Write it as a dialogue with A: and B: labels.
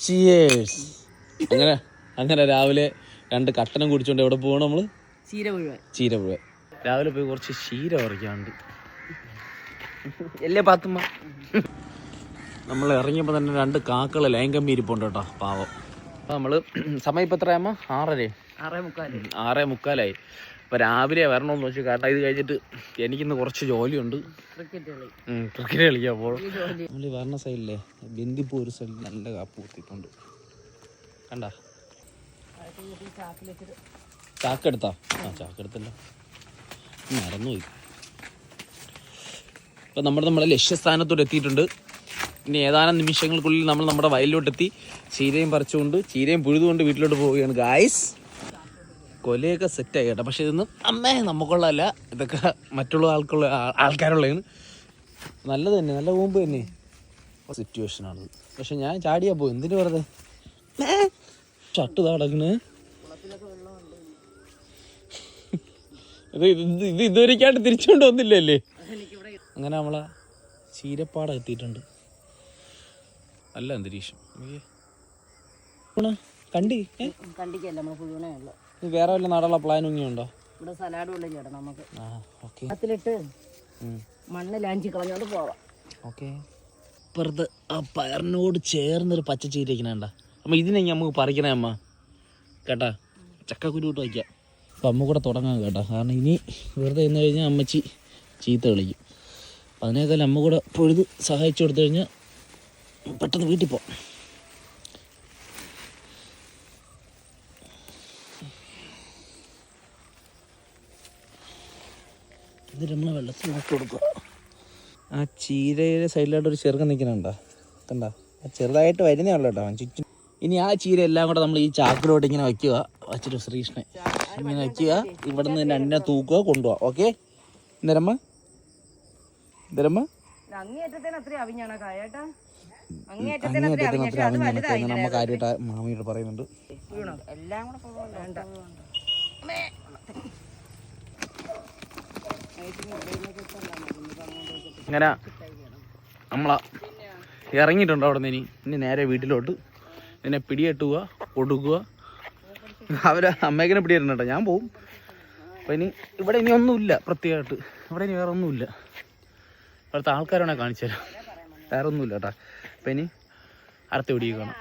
A: Cheers. അങ്ങനെ അങ്ങനെ രാവിലെ 2 കട്ടനം കുടിച്ചോണ്ട് എവിടെ പോകണം നമ്മള്? ചീരപുഴ. രാവിലെ പോയി കുറച്ച് ചീര പറിക്കാണ്ട് അല്ലേ പാത്തുമ്മ. നമ്മൾ ഇറങ്ങിയപ്പോൾ തന്നെ 2 കാക്കള ലൈൻ കമ്പി ഇരിപ്പുണ്ട് കേട്ടോ, പാവം. അപ്പോൾ നമ്മൾ സമയം ഇപ്പം എത്രയാകുമ്പോൾ 6:45 അപ്പോൾ രാവിലെ വരണമെന്ന് വെച്ചു. കാരണം ഇത് കഴിഞ്ഞിട്ട് എനിക്കിന്ന് കുറച്ച് ജോലിയുണ്ട്. ക്രിക്കറ്റ് കളിക്കാൻ പോകണം. നമ്മൾ ഈ വരണ സൈഡിലെ ബന്ദിപ്പൂ ഒരു സൈഡിൽ നല്ല കാപ്പ് കുത്തിയിട്ടുണ്ട്. കണ്ട ചാക്കെടുത്താ? ചാക്കെടുത്തല്ലോ, മറന്നുപോയി. ഇപ്പം നമ്മുടെ ലക്ഷ്യസ്ഥാനത്തോട് എത്തിയിട്ടുണ്ട്. ഇനി ഏതാനും നിമിഷങ്ങൾക്കുള്ളിൽ നമ്മൾ നമ്മുടെ വയലിലോട്ടെത്തി ചീരയും പറിച്ചുകൊണ്ട് ചീരയും പുഴുതുകൊണ്ട് വീട്ടിലോട്ട് പോവുകയാണ് ഗായ്സ്. കൊലയൊക്കെ സെറ്റായി കേട്ടോ. പക്ഷെ ഇതൊന്നും നമുക്കുള്ളതല്ല, ഇതൊക്കെ മറ്റുള്ള ആൾക്കാരുള്ളതാണ്. നല്ലത് തന്നെ, നല്ല കൂമ്പ് തന്നെ സിറ്റുവേഷനാണ്. പക്ഷെ ഞാൻ ചാടിയാ പോകും. എന്തിനു വെറുതെ ഷട്ട് താടക്കണ്. ഇത് ഇതുവരെക്കാണ്ട് തിരിച്ചുകൊണ്ട് വന്നില്ലല്ലേ. അങ്ങനെ നമ്മളെ ചീരപ്പാട എത്തിയിട്ടുണ്ട്. നല്ല അന്തരീക്ഷം. വേറെ വല്ല നാടുള്ള പ്ലാനിങ് ഉണ്ടോ?
B: ഇവിടെ സലാഡ് കൊണ്ട് ചേട്ടാ നമുക്ക് അതിലിട്ട് മണ്ണ് ലാഞ്ചി കളഞ്ഞോണ്ട് പോവാം.
A: ഓക്കെ. ഇപ്പുറത്ത് ആ പയറിനോട് ചേർന്നൊരു പച്ച ചീരക്കണണ്ട അമ്മ. ഇതിനെ നമുക്ക് പറിക്കണേ അമ്മ കേട്ടാ. ചക്കക്കുരു ഇട്ട് വയ്ക്കാം. അപ്പം അമ്മ കൂടെ തുടങ്ങാം കേട്ടോ. കാരണം ഇനി വെറുതെ നിന്ന് കഴിഞ്ഞാൽ അമ്മച്ചി ചീത്ത കളിക്കും. അതിനേക്കാളും അമ്മ കൂടെ പൊഴുത് സഹായിച്ചു കൊടുത്തു കഴിഞ്ഞാൽ പെട്ടെന്ന് വീട്ടിൽ പോവാം. ഇത് നമ്മൾ വെള്ളത്തിൽ നോക്കി കൊടുക്കുക. ആ ചീരയുടെ സൈഡിലായിട്ട് ഒരു ചെറുക്കൻ നിൽക്കുന്നുണ്ടോ? കണ്ട, ചെറുതായിട്ട് വരുന്നേ ഉള്ളൂ കേട്ടോ ചുറ്റും. ഇനി ആ ചീര എല്ലാം കൂടെ നമ്മൾ ഈ ചാക്കിലോട്ട് ഇങ്ങനെ വയ്ക്കുക. വച്ചിട്ട് ശ്രീകൃഷ്ണൻ ഇങ്ങനെ വയ്ക്കുക. ഇവിടെ നിന്ന് തന്നെ എന്നെ തൂക്കുക, കൊണ്ടുപോവാം. ഓക്കെ. എന്തരമ്മ
B: അങ്ങേറ്റത്തിന് അത്ര അവിഞ്ഞാണ് കായേട്ടാ.
A: നമ്മ കാര്യമായിട്ട് മാമിയോട് പറയുന്നുണ്ട്.
B: എല്ലാം കൂടെ
A: ഇങ്ങനെ നമ്മളാ ഇറങ്ങിയിട്ടുണ്ട് അവിടെ നിന്ന്. ഇനി നേരെ വീട്ടിലോട്ട് ഇതിനെ പിടികെട്ടുക, കൊടുക്കുക. അവരെ അമ്മേക്കിനെ പിടിയിട്ടുണ്ട് കേട്ടോ. ഞാൻ പോവും. അപ്പം ഇവിടെ ഇനി ഒന്നുമില്ല പ്രത്യേകമായിട്ട്. ഇവിടെ ഇനി വേറെ ഒന്നുമില്ല. ഇവിടുത്തെ ആൾക്കാരാണെ കാണിച്ചു തരാം. വേറെ ഒന്നുമില്ല കേട്ടോ. അപ്പം ഇനി അടുത്ത വീഡിയോ കാണാം.